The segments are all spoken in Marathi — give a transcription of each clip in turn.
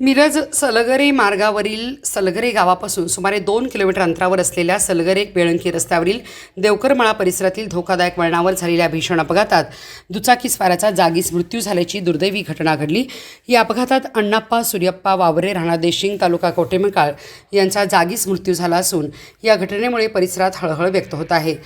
मिरज सलगरे मार्गावरील सलगरे गावापासून सुमारे 2 किलोमीटर अंतरावर असलेल्या सलगरे बेळंकी रस्त्यावरील देवकरमळा परिसरातील धोकादायक वळणावर झालेल्या भीषण अपघातात दुचाकीस्वाराचा जागीच मृत्यू झाल्याची दुर्दैवी घटना घडली। या अपघातात अण्णाप्पा सूर्यप्पा वावरे राहणार देशिंग तालुका कोटेमकाळ यांचा जागीच मृत्यू झाला असून या घटनेमुळे परिसरात हळहळ व्यक्त होत आहे।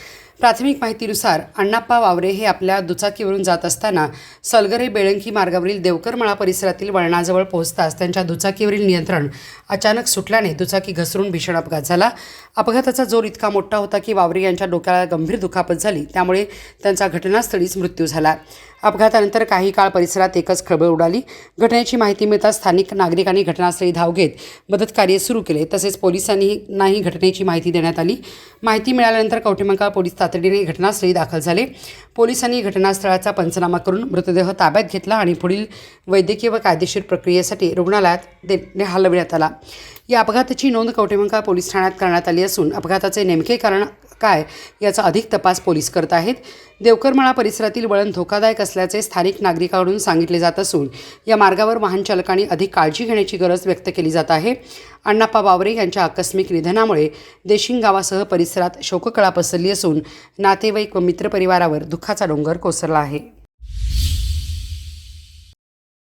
प्राथमिक माहितीनुसार अण्णाप्पा वावरे हे आपल्या दुचाकीवरून जात असताना सलगरे बेळंकी मार्गावरील देवकरमळा परिसरातील वळणाजवळ पोहोचताच त्यांच्या दुचाकीवरील नियंत्रण अचानक सुटल्याने दुचाकी घसरून भीषण अपघात झाला। अपघाताचा जोर इतका मोठा होता की वावरे यांच्या डोक्याला गंभीर दुखापत झाली, त्यामुळे त्यांचा घटनास्थळीच मृत्यू झाला। अपघातानंतर काही काळ परिसरात एकच खळबळ उडाली। घटनेची माहिती मिळताच स्थानिक नागरिकांनी घटनास्थळी धाव घेत मदत कार्य सुरू केले, तसेच पोलिसांनाही घटनेची माहिती देण्यात आली। माहिती मिळाल्यानंतर कवठेमंकाळ पोलीस तातडीने घटनास्थळी दाखल झाले। पोलिसांनी घटनास्थळाचा पंचनामा करून मृतदेह ताब्यात घेतला आणि पुढील वैद्यकीय व कायदेशीर प्रक्रियेसाठी रुग्णालयात हलविण्यात आला। या अपघाताची नोंद कवठेमंकाळ पोलीस ठाण्यात करण्यात आली असून अपघाताचे नेमके कारण काय याचा अधिक तपास पोलीस करत आहेत। देवकरमळा परिसरातील वळण धोकादायक असल्याचे स्थानिक नागरिकांकडून सांगितले जात असून या मार्गावर वाहन चालकांनी अधिक काळजी घेण्याची गरज व्यक्त केली जात आहे। अण्णाप्पा वावरे यांच्या आकस्मिक निधनामुळे देशिंग गावासह परिसरात शोककळा पसरली असून नातेवाईक व मित्रपरिवारावर दुःखाचा डोंगर कोसळला आहे।